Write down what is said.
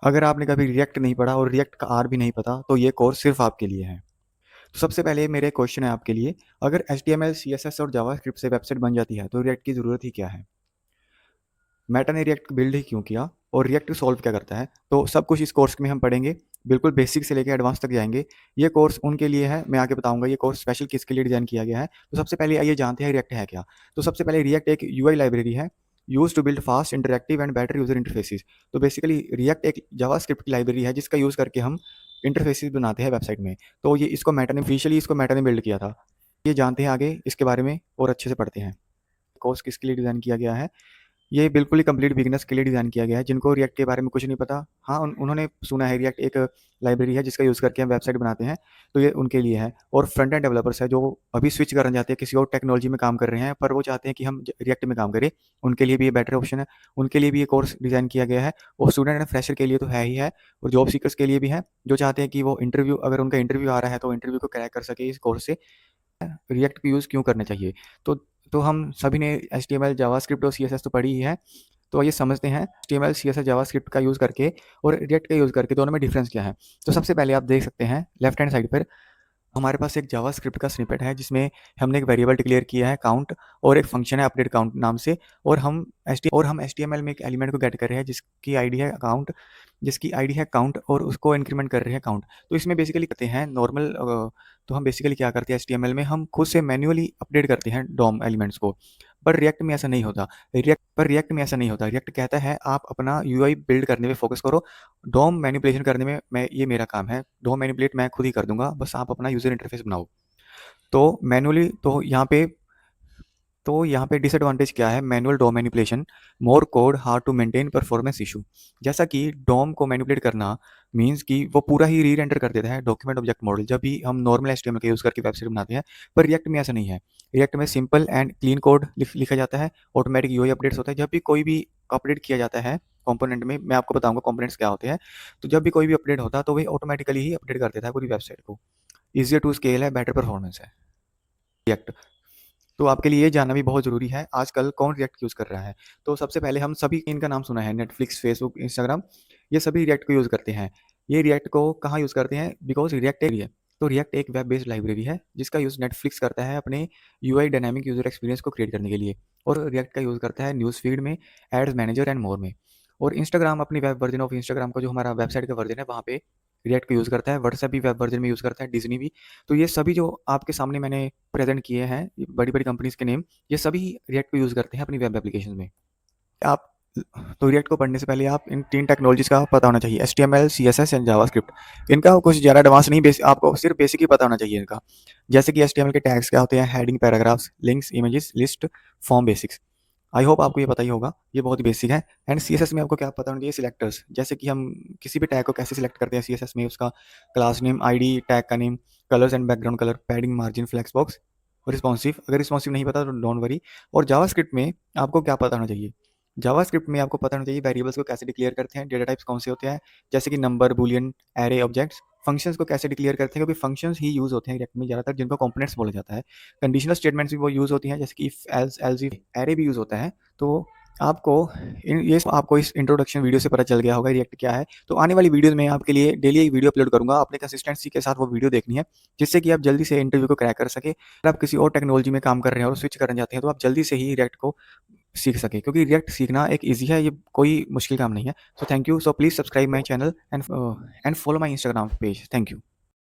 अगर आपने कभी रिएक्ट नहीं पढ़ा और रिएक्ट का आर भी नहीं पता तो ये कोर्स सिर्फ आपके लिए है। तो सबसे पहले मेरे क्वेश्चन है आपके लिए, अगर HTML, CSS और जावास्क्रिप्ट से वेबसाइट बन जाती है तो रिएक्ट की ज़रूरत ही क्या है? मेटा ने रिएक्ट बिल्ड ही क्यों किया और रिएक्ट सॉल्व क्या करता है? तो सब कुछ इस कोर्स में हम पढ़ेंगे, बिल्कुल बेसिक से लेकर एडवांस तक जाएंगे। ये कोर्स उनके लिए है, मैं आगे बताऊंगा ये कोर्स स्पेशल किसके लिए डिज़ाइन किया गया है। तो सबसे पहले आइए जानते हैं रिएक्ट है क्या। तो सबसे पहले रिएक्ट एक UI लाइब्रेरी है, use to build fast, interactive and better user interfaces. तो बेसिकली रिएक्ट एक जावास्क्रिप्ट की लाइब्रेरी है जिसका यूज़ करके हम इंटरफेसिस बनाते हैं वेबसाइट में। तो ये इसको मेटा ने ऑफिशियली इसको मेटा ने बिल्ड किया था। ये जानते हैं आगे इसके बारे में और अच्छे से पढ़ते हैं। कोर्स किसके लिए डिज़ाइन किया गया है? ये बिल्कुल ही कंप्लीट बिगिनर्स के लिए डिज़ाइन किया गया है जिनको रिएक्ट के बारे में कुछ नहीं पता। हाँ, उन्होंने सुना है रिएक्ट एक लाइब्रेरी है जिसका यूज़ करके हम वेबसाइट बनाते हैं, तो ये उनके लिए है। और फ्रंट एंड डेवलपर्स है जो अभी स्विच करना चाहते हैं, किसी और टेक्नोलॉजी में काम कर रहे हैं पर वो चाहते हैं कि हम रिएक्ट में काम करें, उनके लिए भी ये बेटर ऑप्शन है। उनके लिए भी ये कोर्स डिज़ाइन किया गया है। और स्टूडेंट एंड फ्रेशर के लिए तो है ही है, और जॉब सीकर्स के लिए भी है जो चाहते हैं कि वो इंटरव्यू, अगर उनका इंटरव्यू आ रहा है तो इंटरव्यू को क्रैक कर सके इस कोर्स से। रिएक्ट का यूज़ क्यों करना चाहिए? तो हम सभी ने HTML, जावास्क्रिप्ट और CSS तो पढ़ी ही है। तो आइए समझते हैं HTML, CSS, जावास्क्रिप्ट का यूज़ करके और रिएक्ट का यूज़ करके दोनों में डिफरेंस क्या है। तो सबसे पहले आप देख सकते हैं लेफ्ट हैंड साइड पर हमारे पास एक जावास्क्रिप्ट का स्निपेट है जिसमें हमने एक वेरिएबल डिक्लेयर किया है काउंट, और एक फंक्शन है अपडेट काउंट नाम से। और हम HTML में एक एलिमेंट को गेट कर रहे हैं जिसकी आईडी है काउंट, और उसको इंक्रीमेंट कर रहे हैं काउंट। तो इसमें बेसिकली करते हैं नॉर्मल, तो हम बेसिकली क्या करते हैं HTML में हम खुद से मैन्युअली अपडेट करते हैं डॉम एलिमेंट्स को। पर रिएक्ट में ऐसा नहीं होता। रिएक्ट कहता है आप अपना UI बिल्ड करने में फोकस करो, डॉम मैनिपुलेशन करने में ये मेरा काम है, डॉम मैनिपुलेट मैं खुद ही कर दूंगा, बस आप अपना यूजर इंटरफेस बनाओ। तो मैनुअली यहाँ पे डिसएडवांटेज क्या है? Manual DOM manipulation, more code, hard to maintain, performance issue. जैसा कि डॉम को मैनिपुलेट करना मींस कि वो पूरा ही री रेंडर कर देता है डॉक्यूमेंट ऑब्जेक्ट मॉडल जब भी हम नॉर्मल HTML का यूज़ करके वेबसाइट बनाते हैं। पर रिएक्ट में ऐसा नहीं है। रिएक्ट में सिंपल एंड क्लीन कोड लिखा जाता है, ऑटोमेटिक UI अपडेट्स होता है। जब भी कोई भी अपडेट किया जाता है कंपोनेंट में, मैं आपको बताऊंगा कंपोनेंट्स क्या होते हैं। तो जब भी कोई भी अपडेट होता है तो वही ऑटोमेटिकली ही अपडेट कर देता है पूरी वेबसाइट को। ईजियर टू स्केल है, बेटर परफॉर्मेंस है रिएक्ट। तो आपके लिए ये जानना भी बहुत ज़रूरी है आजकल कौन रिएक्ट यूज़ कर रहा है। तो सबसे पहले हम सभी इनका नाम सुना है, नेटफ्लिक्स, फेसबुक, इंस्टाग्राम, ये सभी रिएक्ट को यूज़ करते हैं। ये रिएक्ट को कहाँ यूज़ करते हैं? बिकॉज रिएक्ट है। तो रिएक्ट एक वेब बेस्ड लाइब्रेरी है जिसका यूज़ नेटफ्लिक्स करता है अपने UI डायनामिक यूजर एक्सपीरियंस को क्रिएट करने के लिए, और रिएक्ट का यूज़ करता है न्यूज़ फीड में, एड्स मैनेजर एंड मोर में। और इंस्टाग्राम अपनी वेब वर्जन ऑफ इंस्टाग्राम का जो हमारा वेबसाइट का वर्जन है वहाँ पे रिएक्ट को यूज़ करता है। व्हाट्सएप भी वेब वर्जन में यूज़ करता है, डिज्नी भी। तो ये सभी जो आपके सामने मैंने प्रेजेंट किए हैं बड़ी बड़ी कंपनीज के नेम, ये सभी रिएक्ट को यूज़ करते हैं अपनी वेब एप्लीकेशन में। आप तो रिएक्ट को पढ़ने से पहले आप इन 3 टेक्नोलॉजीज़ का पता होना चाहिए, HTML, CSS एंड जावास्क्रिप्ट। इनका कुछ ज़्यादा एडवांस नहीं, आपको सिर्फ बेसिक ही पता होना चाहिए इनका। जैसे कि HTML के टैग्स क्या होते हैं, heading, paragraphs, links, images, list, form basics. I hope आपको ये पता ही होगा, ये बहुत ही बेसिक है। एंड CSS में आपको क्या पता होना चाहिए? सिलेक्टर्स, जैसे कि हम किसी भी टैग को कैसे सिलेक्ट करते हैं CSS में, उसका क्लास नेम, ID, टैग का name, colours and background colour, padding, margin, flex box, responsive. अगर रिस्पॉन्सिव नहीं पता तो डोंट वरी। और जावास्क्रिप्ट में आपको क्या पता होना चाहिए? जावास्क्रिप्ट में आपको पता होना चाहिए वेरिएबल्स को कैसे डिक्लेयर करते हैं, डेटा टाइप्स कौन से होते हैं, जैसे कि number, Boolean, array, objects. Functions को कैसे डिक्लेयर करते हैं, क्योंकि फंक्शंस ही यूज़ होते हैं रिएक्ट में ज़्यादातर, जिनको कंपोनेंट्स बोला जाता है। कंडीशनल स्टेटमेंट्स भी वो यूज़ होती हैं, जैसे कि if, else, else if, array भी यूज़ होता है। तो आपको इस इंट्रोडक्शन वीडियो से पता चल गया होगा रिएक्ट क्या है। तो आने वाली वीडियोज़ में आपके लिए डेली एक वीडियो अपलोड करूँगा, आपने कंसिस्टेंसी के साथ वो वीडियो देखनी है, जिससे कि आप जल्दी से इंटरव्यू को क्रैक कर सकें। अगर आप किसी और टेक्नोलॉजी में काम कर रहे हैं और स्विच करना चाहते हैं तो आप जल्दी से ही रिएक्ट को सीख सकें, क्योंकि रिएक्ट सीखना एक ईजी है, ये कोई मुश्किल काम नहीं है। So thank you. So please subscribe my channel and follow my Instagram page. Thank you.